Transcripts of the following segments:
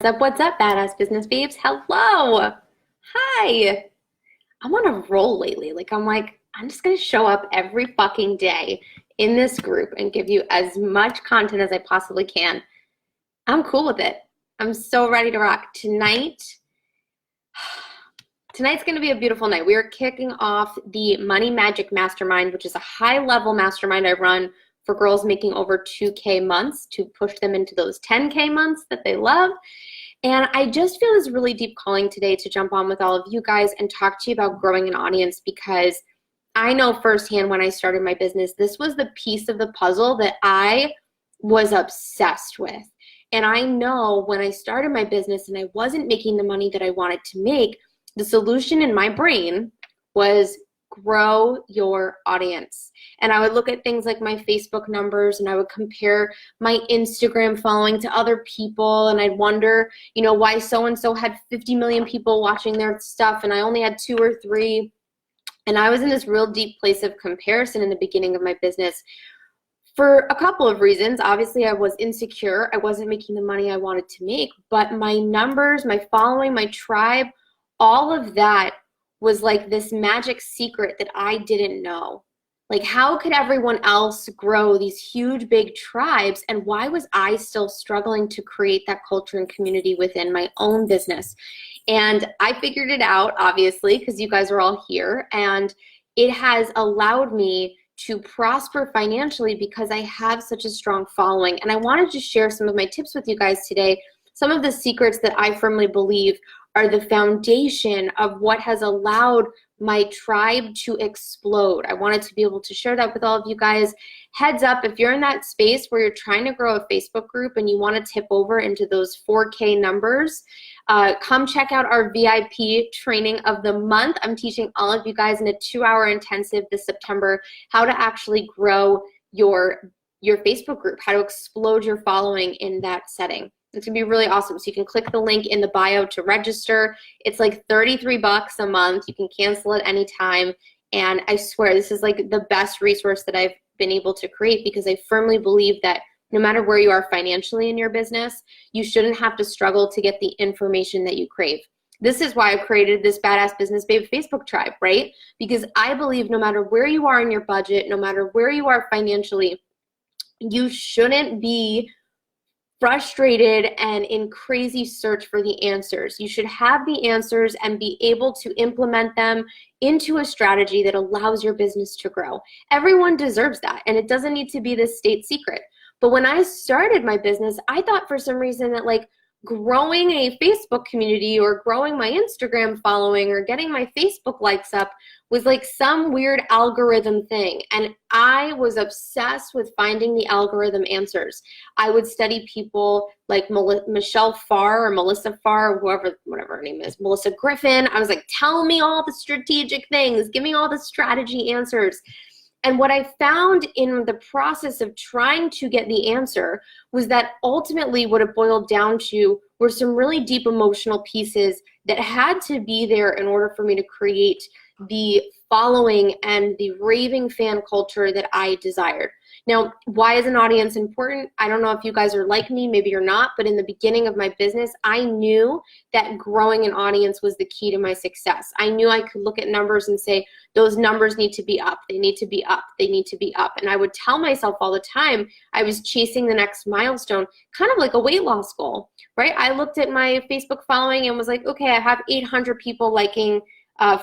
What's up, badass business babes? Hello. Hi. I'm on a roll lately. I'm just gonna show up every fucking day in this group and give you as much content as I possibly can. I'm cool with it. I'm so ready to rock. Tonight's gonna be a beautiful night. We are kicking off the Money Magic Mastermind, which is a high-level mastermind I run for girls making over 2K months to push them into those 10K months that they love. And I just feel this really deep calling today to jump on with all of you guys and talk to you about growing an audience, because I know firsthand when I started my business, this was the piece of the puzzle that I was obsessed with. And I know when I started my business and I wasn't making the money that I wanted to make, the solution in my brain was grow your audience. And I would look at things like my Facebook numbers and I would compare my Instagram following to other people, and I'd wonder, why so-and-so had 50 million people watching their stuff and I only had 2 or 3. And I was in this real deep place of comparison in the beginning of my business for a couple of reasons. Obviously, I was insecure. I wasn't making the money I wanted to make, but my numbers, my following, my tribe, all of that was like this magic secret that I didn't know. Like, how could everyone else grow these huge, big tribes? And why was I still struggling to create that culture and community within my own business? And I figured it out, obviously, because you guys are all here. And it has allowed me to prosper financially because I have such a strong following. And I wanted to share some of my tips with you guys today, some of the secrets that I firmly believe are the foundation of what has allowed my tribe to explode. I wanted to be able to share that with all of you guys. Heads up, if you're in that space where you're trying to grow a Facebook group and you want to tip over into those 4K numbers, come check out our VIP training of the month. I'm teaching all of you guys in a 2-hour intensive this September how to actually grow your Facebook group, how to explode your following in that setting. It's gonna be really awesome. So you can click the link in the bio to register. It's like 33 bucks a month. You can cancel at any time. And I swear this is like the best resource that I've been able to create, because I firmly believe that no matter where you are financially in your business, you shouldn't have to struggle to get the information that you crave. This is why I've created this Badass Business Babe Facebook tribe, right? Because I believe no matter where you are in your budget, no matter where you are financially, you shouldn't be frustrated and in crazy search for the answers. You should have the answers and be able to implement them into a strategy that allows your business to grow. Everyone deserves that, and it doesn't need to be this state secret. But when I started my business, I thought for some reason that growing a Facebook community or growing my Instagram following or getting my Facebook likes up was like some weird algorithm thing. And I was obsessed with finding the algorithm answers. I would study people like Michelle Farr or Melissa Farr, or whatever her name is, Melissa Griffin. I was like, tell me all the strategic things, give me all the strategy answers. And what I found in the process of trying to get the answer was that ultimately what it boiled down to were some really deep emotional pieces that had to be there in order for me to create the following and the raving fan culture that I desired. Now, why is an audience important? I don't know if you guys are like me, maybe you're not, but in the beginning of my business, I knew that growing an audience was the key to my success. I knew I could look at numbers and say, those numbers need to be up, they need to be up, they need to be up. And I would tell myself all the time I was chasing the next milestone, kind of like a weight loss goal, right? I looked at my Facebook following and was like, okay, I have 800 people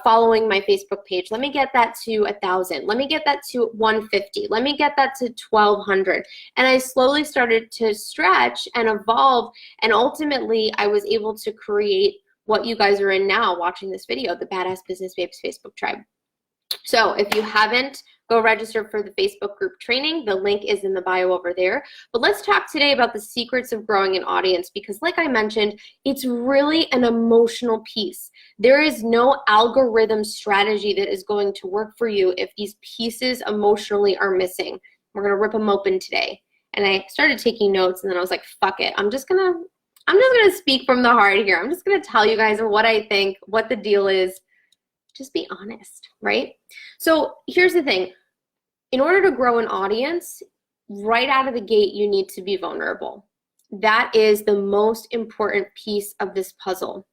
following my Facebook page. Let me get that to 1,000. Let me get that to 150. Let me get that to 1,200. And I slowly started to stretch and evolve. And ultimately, I was able to create what you guys are in now watching this video, the Badass Business Babes Facebook tribe. So if you haven't, go register for the Facebook group training. The link is in the bio over there. But let's talk today about the secrets of growing an audience, because like I mentioned, it's really an emotional piece. There is no algorithm strategy that is going to work for you if these pieces emotionally are missing. We're gonna rip them open today. And I started taking notes, and then I was like, fuck it. I'm just gonna speak from the heart here. I'm just gonna tell you guys what I think, what the deal is. Just be honest, right? So here's the thing. In order to grow an audience, right out of the gate, you need to be vulnerable. That is the most important piece of this puzzle.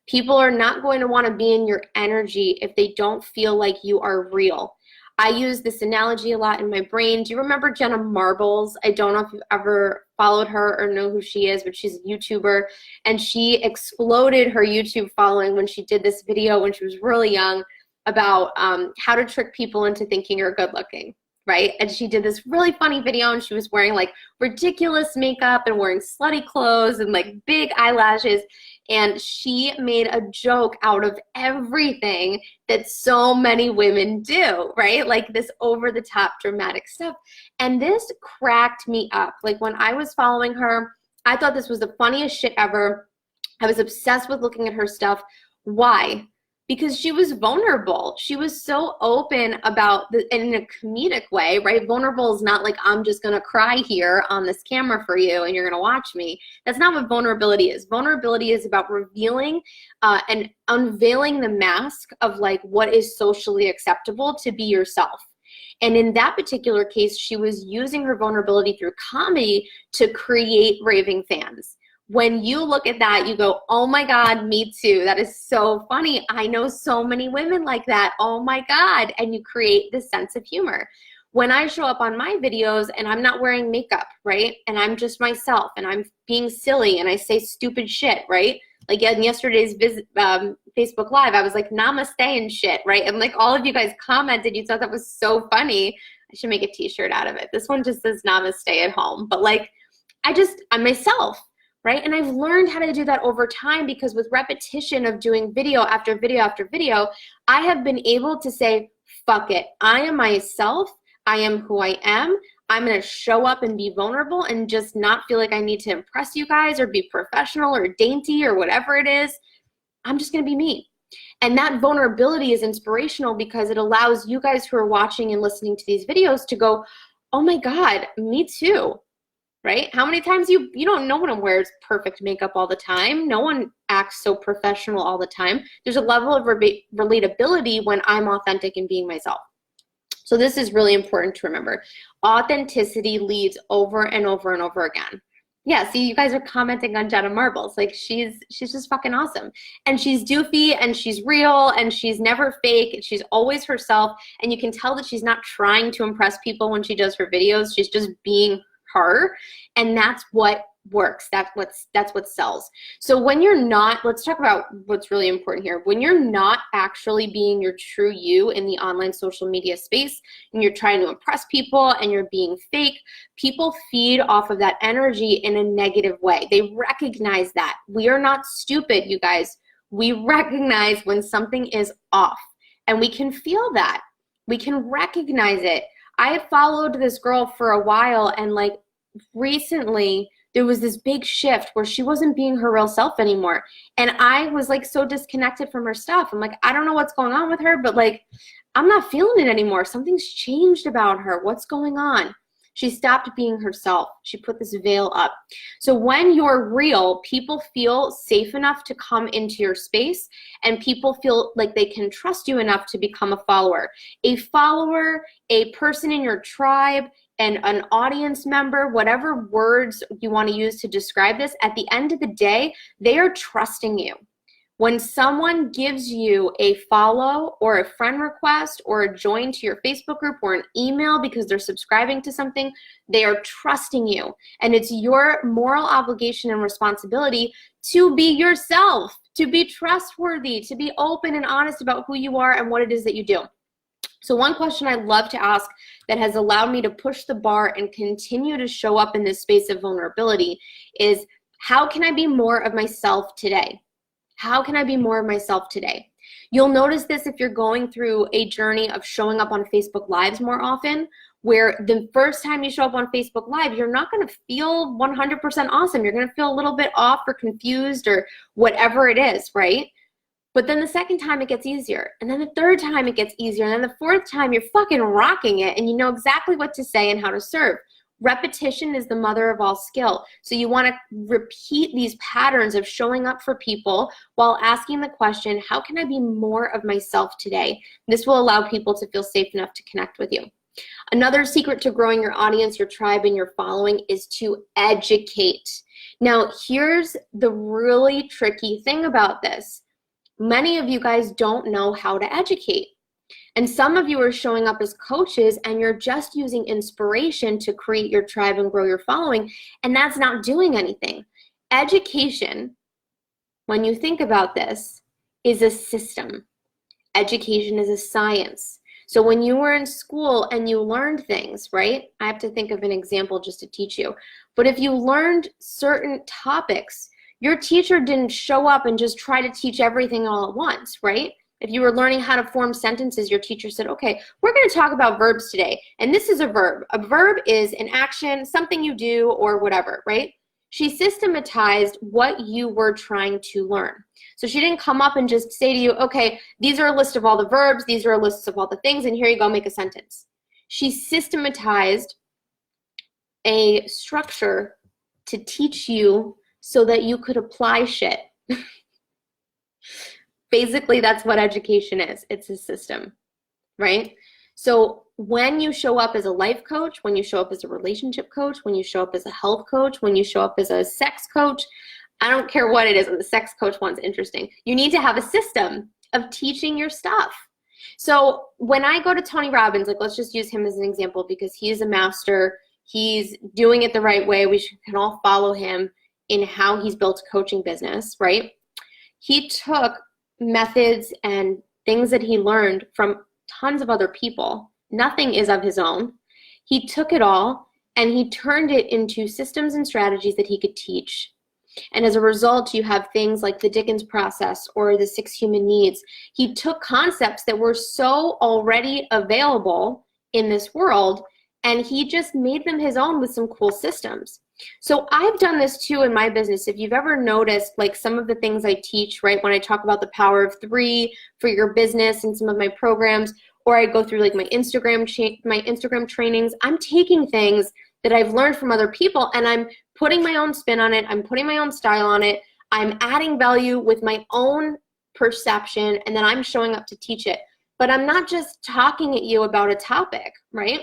People are not going to want to be in your energy if they don't feel like you are real. I use this analogy a lot in my brain. Do you remember Jenna Marbles? I don't know if you've ever followed her or know who she is, but she's a YouTuber, and she exploded her YouTube following when she did this video when she was really young about how to trick people into thinking you're good looking, right? And she did this really funny video, and she was wearing like ridiculous makeup and wearing slutty clothes and like big eyelashes. And she made a joke out of everything that so many women do, right? Like this over-the-top dramatic stuff. And this cracked me up. Like when I was following her, I thought this was the funniest shit ever. I was obsessed with looking at her stuff. Why? Because she was vulnerable. She was so open about in a comedic way, right? Vulnerable is not like, I'm just gonna cry here on this camera for you and you're gonna watch me. That's not what vulnerability is. Vulnerability is about revealing and unveiling the mask of like what is socially acceptable to be yourself. And in that particular case, she was using her vulnerability through comedy to create raving fans. When you look at that, you go, oh my God, me too. That is so funny. I know so many women like that. Oh my God. And you create this sense of humor. When I show up on my videos and I'm not wearing makeup, right? And I'm just myself and I'm being silly and I say stupid shit, right? Like in yesterday's Facebook Live, I was like, namaste and shit, right? And like all of you guys commented, you thought that was so funny. I should make a t-shirt out of it. This one just says namaste at home. But like, I'm myself. Right? And I've learned how to do that over time because with repetition of doing video after video after video, I have been able to say, fuck it. I am myself. I am who I am. I'm going to show up and be vulnerable and just not feel like I need to impress you guys or be professional or dainty or whatever it is. I'm just going to be me. And that vulnerability is inspirational because it allows you guys who are watching and listening to these videos to go, oh my God, me too. Right? How many times you don't, no one wears perfect makeup all the time. No one acts so professional all the time. There's a level of relatability when I'm authentic and being myself. So this is really important to remember. Authenticity leads over and over and over again. Yeah, see, you guys are commenting on Jenna Marbles. Like she's just fucking awesome. And she's doofy and she's real and she's never fake. She's always herself. And you can tell that she's not trying to impress people when she does her videos. She's just being her, and that's what works. That's what sells. So when you're not, let's talk about what's really important here. When you're not actually being your true you in the online social media space and you're trying to impress people and you're being fake, people feed off of that energy in a negative way. They recognize that. We are not stupid, you guys. We recognize when something is off, and we can feel that. We can recognize it. I had followed this girl for a while, and like recently there was this big shift where she wasn't being her real self anymore. And I was like so disconnected from her stuff. I'm like, I don't know what's going on with her, but like, I'm not feeling it anymore. Something's changed about her. What's going on? She stopped being herself. She put this veil up. So when you're real, people feel safe enough to come into your space, and people feel like they can trust you enough to become a follower. A follower, a person in your tribe, and an audience member, whatever words you want to use to describe this, at the end of the day, they are trusting you. When someone gives you a follow or a friend request or a join to your Facebook group or an email because they're subscribing to something, they are trusting you. And it's your moral obligation and responsibility to be yourself, to be trustworthy, to be open and honest about who you are and what it is that you do. So one question I love to ask that has allowed me to push the bar and continue to show up in this space of vulnerability is, how can I be more of myself today? How can I be more of myself today? You'll notice this if you're going through a journey of showing up on Facebook Lives more often, where the first time you show up on Facebook Live, you're not going to feel 100% awesome. You're going to feel a little bit off or confused or whatever it is, right? But then the second time it gets easier. And then the third time it gets easier. And then the fourth time you're fucking rocking it and you know exactly what to say and how to serve. Repetition is the mother of all skill. So you want to repeat these patterns of showing up for people while asking the question, how can I be more of myself today? This will allow people to feel safe enough to connect with you. Another secret to growing your audience, your tribe, and your following is to educate. Now, here's the really tricky thing about this. Many of you guys don't know how to educate. And some of you are showing up as coaches and you're just using inspiration to create your tribe and grow your following, and that's not doing anything. Education, when you think about this, is a system. Education is a science. So when you were in school and you learned things, right? I have to think of an example just to teach you. But if you learned certain topics, your teacher didn't show up and just try to teach everything all at once, right? If you were learning how to form sentences, your teacher said, okay, we're going to talk about verbs today. And this is a verb. A verb is an action, something you do, or whatever, right? She systematized what you were trying to learn. So she didn't come up and just say to you, okay, these are a list of all the verbs, these are a list of all the things, and here you go, make a sentence. She systematized a structure to teach you so that you could apply shit. Basically, that's what education is. It's a system, right? So when you show up as a life coach, when you show up as a relationship coach, when you show up as a health coach, when you show up as a sex coach, I don't care what it is, and the sex coach one's interesting. You need to have a system of teaching your stuff. So when I go to Tony Robbins, like let's just use him as an example because he's a master. He's doing it the right way. We can all follow him in how he's built a coaching business, right? He took methods and things that he learned from tons of other people. Nothing is of his own. He took it all and he turned it into systems and strategies that he could teach. And as a result, you have things like the Dickens process or the 6 human needs. He took concepts that were so already available in this world and he just made them his own with some cool systems. So I've done this too in my business. If you've ever noticed, like some of the things I teach, right, when I talk about the power of 3 for your business and some of my programs, or I go through like my Instagram trainings, I'm taking things that I've learned from other people and I'm putting my own spin on it. I'm putting my own style on it. I'm adding value with my own perception and then I'm showing up to teach it. But I'm not just talking at you about a topic, right?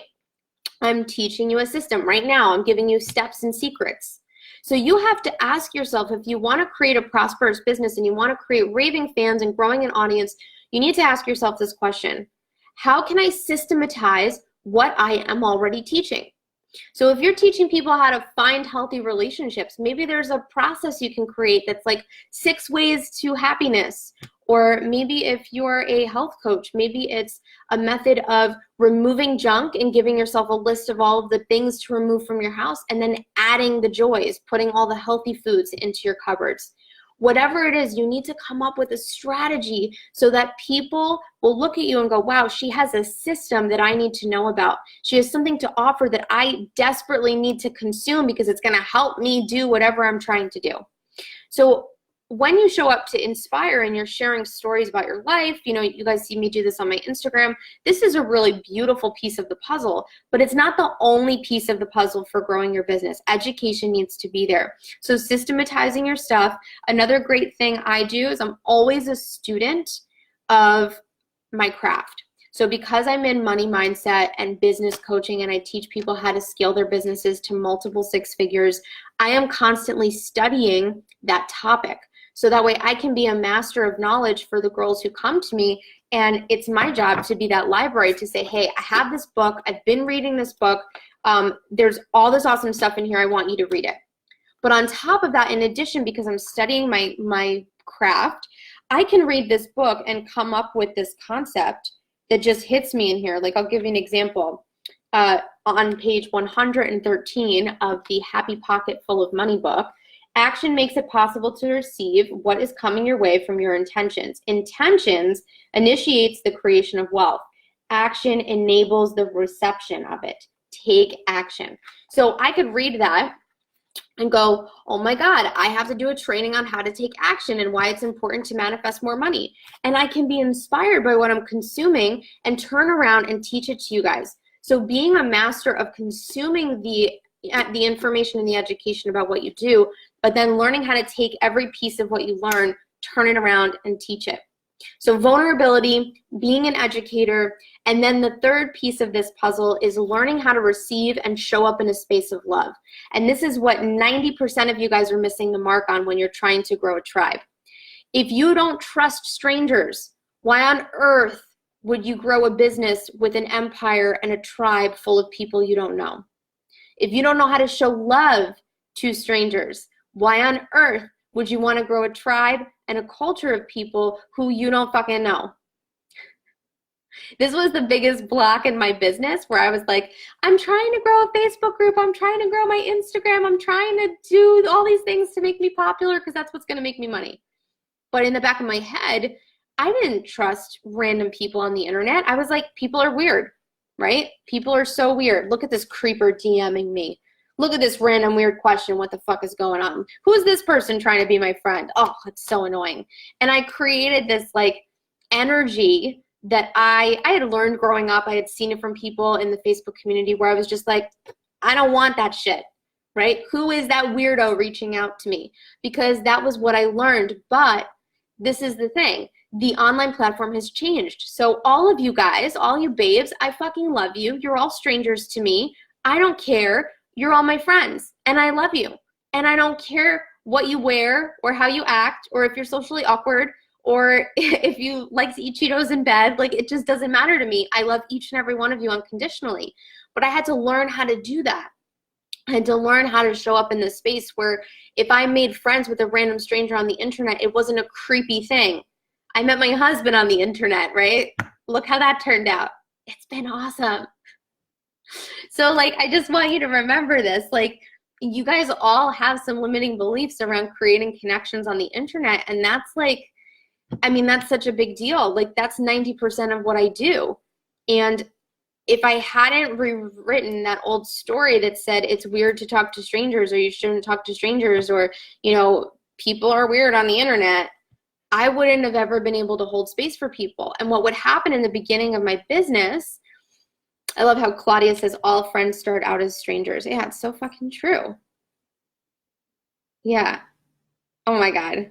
I'm teaching you a system. Right now, I'm giving you steps and secrets. So you have to ask yourself, if you want to create a prosperous business and you want to create raving fans and growing an audience, you need to ask yourself this question. How can I systematize what I am already teaching? So if you're teaching people how to find healthy relationships, maybe there's a process you can create that's like 6 ways to happiness. Or maybe if you're a health coach, maybe it's a method of removing junk and giving yourself a list of all of the things to remove from your house and then adding the joys, putting all the healthy foods into your cupboards. Whatever it is, you need to come up with a strategy so that people will look at you and go, wow, she has a system that I need to know about. She has something to offer that I desperately need to consume because it's going to help me do whatever I'm trying to do. So when you show up to inspire and you're sharing stories about your life, you know, you guys see me do this on my Instagram, this is a really beautiful piece of the puzzle, but it's not the only piece of the puzzle for growing your business. Education needs to be there. So systematizing your stuff. Another great thing I do is I'm always a student of my craft. So because I'm in money mindset and business coaching and I teach people how to scale their businesses to multiple 6 figures, I am constantly studying that topic. So that way I can be a master of knowledge for the girls who come to me, and it's my job to be that library to say, hey, I have this book, I've been reading this book, there's all this awesome stuff in here, I want you to read it. But on top of that, in addition, because I'm studying my craft, I can read this book and come up with this concept that just hits me in here. Like I'll give you an example. On page 113 of the Happy Pocket Full of Money book, action makes it possible to receive what is coming your way from your intentions. Intentions initiates the creation of wealth. Action enables the reception of it. Take action. So I could read that and go, oh my God, I have to do a training on how to take action and why it's important to manifest more money. And I can be inspired by what I'm consuming and turn around and teach it to you guys. So being a master of consuming the information and the education about what you do, but then learning how to take every piece of what you learn, turn it around and teach it. So vulnerability, being an educator, and then the third piece of this puzzle is learning how to receive and show up in a space of love. And this is what 90% of you guys are missing the mark on when you're trying to grow a tribe. If you don't trust strangers, why on earth would you grow a business with an empire and a tribe full of people you don't know? If you don't know how to show love to strangers, why on earth would you want to grow a tribe and a culture of people who you don't fucking know? This was the biggest block in my business where I was like, I'm trying to grow a Facebook group. I'm trying to grow my Instagram. I'm trying to do all these things to make me popular because that's what's going to make me money. But in the back of my head, I didn't trust random people on the internet. I was like, people are weird, right? People are so weird. Look at this creeper DMing me. Look at this random weird question. What the fuck is going on? Who's this person trying to be my friend? Oh, it's so annoying. And I created this like energy that I had learned growing up. I had seen it from people in the Facebook community where I was just like, I don't want that shit, right? Who is that weirdo reaching out to me? Because that was what I learned. But this is the thing. The online platform has changed. So all of you guys, all you babes, I fucking love you. You're all strangers to me. I don't care. You're all my friends and I love you. And I don't care what you wear or how you act or if you're socially awkward or if you like to eat Cheetos in bed. Like, it just doesn't matter to me. I love each and every one of you unconditionally. But I had to learn how to do that. I had to learn how to show up in this space where if I made friends with a random stranger on the internet, it wasn't a creepy thing. I met my husband on the internet, right? Look how that turned out. It's been awesome. So like, I just want you to remember this. Like, you guys all have some limiting beliefs around creating connections on the internet. And that's like, I mean, that's such a big deal. Like, that's 90% of what I do. And if I hadn't rewritten that old story that said it's weird to talk to strangers or you shouldn't talk to strangers or, you know, people are weird on the internet, I wouldn't have ever been able to hold space for people. And what would happen in the beginning of my business, I love how Claudia says all friends start out as strangers. Yeah, it's so fucking true. Yeah. Oh my God.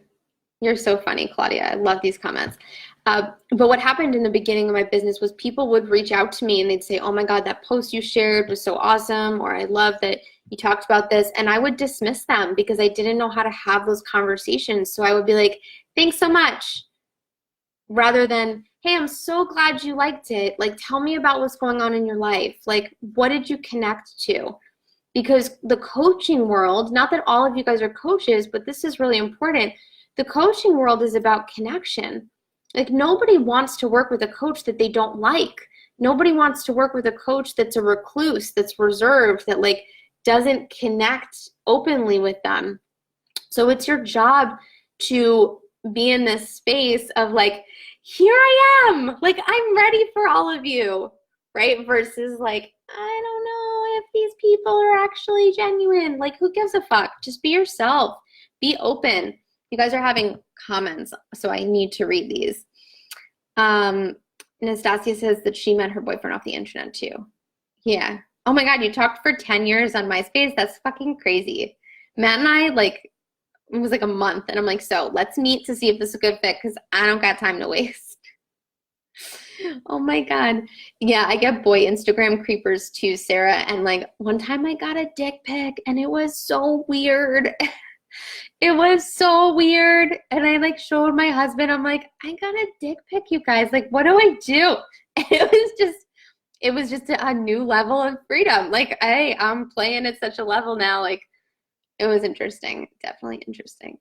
You're so funny, Claudia. I love these comments. But what happened in the beginning of my business was people would reach out to me and they'd say, oh my God, that post you shared was so awesome, or I love that you talked about this. And I would dismiss them because I didn't know how to have those conversations. So I would be like, thanks so much. Rather than, hey, I'm so glad you liked it. Like, tell me about what's going on in your life. Like, what did you connect to? Because the coaching world, not that all of you guys are coaches, but this is really important. The coaching world is about connection. Like, nobody wants to work with a coach that they don't like. Nobody wants to work with a coach that's a recluse, that's reserved, that like doesn't connect openly with them. So it's your job to be in this space of like, here I am, like, I'm ready for all of you, right? Versus like, I don't know if these people are actually genuine. Like, who gives a fuck? Just be yourself. Be open. You guys are having comments, so I need to read these. Nastasia says that she met her boyfriend off the internet too. Yeah. Oh my God, you talked for 10 years on MySpace? That's fucking crazy. Matt and I, like, it was like a month, and I'm like, so let's meet to see if this is a good fit because I don't got time to waste. Oh my God. Yeah, I get boy Instagram creepers too, Sarah. And like, one time I got a dick pic and it was so weird. It was so weird. And I like showed my husband, I'm like, I got a dick pic, you guys. Like, what do I do? And it was just a new level of freedom. Like, I'm playing at such a level now. Like, it was interesting. Definitely interesting.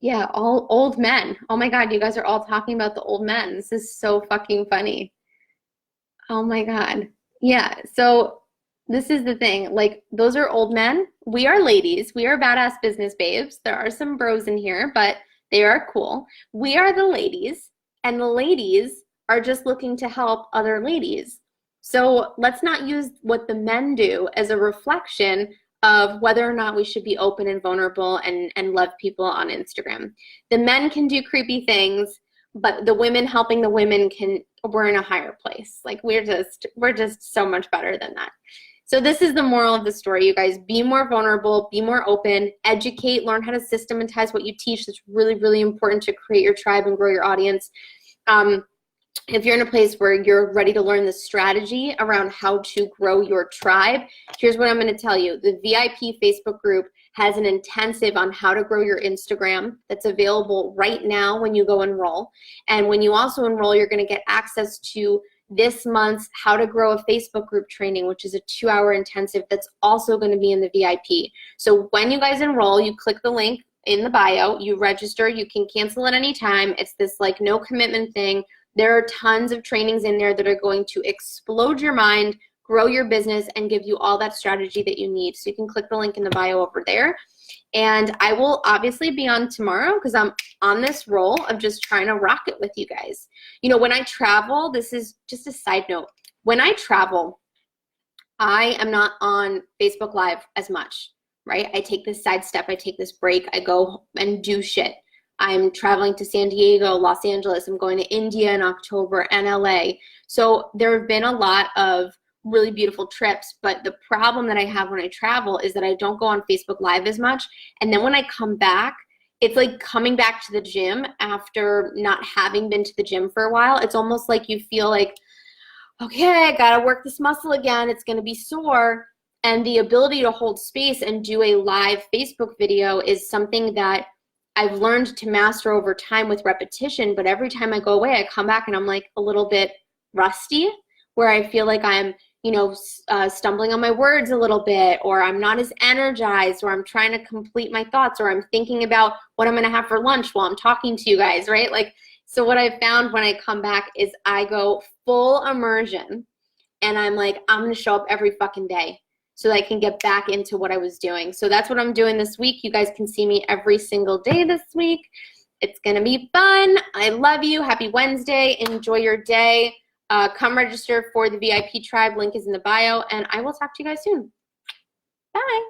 Yeah, all old men. Oh my God, you guys are all talking about the old men. This is so fucking funny. Oh my God. Yeah, so this is the thing. Like, those are old men. We are ladies. We are badass business babes. There are some bros in here, but they are cool. We are the ladies, and the ladies are just looking to help other ladies. So let's not use what the men do as a reflection of whether or not we should be open and vulnerable and love people on Instagram. The men can do creepy things, but the women helping the women we're in a higher place. Like, we're just so much better than that. So this is the moral of the story, you guys. Be more vulnerable, be more open, educate, learn how to systematize what you teach. That's really, really important to create your tribe and grow your audience. If you're in a place where you're ready to learn the strategy around how to grow your tribe, here's what I'm going to tell you. The VIP Facebook group has an intensive on how to grow your Instagram that's available right now when you go enroll. And when you also enroll, you're going to get access to this month's How to Grow a Facebook Group training, which is a 2-hour intensive that's also going to be in the VIP. So when you guys enroll, you click the link in the bio, you register, you can cancel at any time. It's this like no commitment thing. There are tons of trainings in there that are going to explode your mind, grow your business, and give you all that strategy that you need. So you can click the link in the bio over there. And I will obviously be on tomorrow because I'm on this roll of just trying to rock it with you guys. You know, when I travel, this is just a side note. When I travel, I am not on Facebook Live as much, right? I take this side step, I take this break, I go and do shit. I'm traveling to San Diego, Los Angeles. I'm going to India in October and LA. So there have been a lot of really beautiful trips, but the problem that I have when I travel is that I don't go on Facebook Live as much. And then when I come back, it's like coming back to the gym after not having been to the gym for a while. It's almost like you feel like, okay, I gotta work this muscle again. It's gonna be sore. And the ability to hold space and do a live Facebook video is something that I've learned to master over time with repetition, but every time I go away, I come back and I'm like a little bit rusty, where I feel like I'm, you know, stumbling on my words a little bit, or I'm not as energized, or I'm trying to complete my thoughts, or I'm thinking about what I'm gonna have for lunch while I'm talking to you guys, right? Like, so what I've found when I come back is I go full immersion and I'm like, I'm gonna show up every fucking day so that I can get back into what I was doing. So that's what I'm doing this week. You guys can see me every single day this week. It's gonna be fun. I love you. Happy Wednesday. Enjoy your day. Come register for the VIP tribe. Link is in the bio, and I will talk to you guys soon. Bye.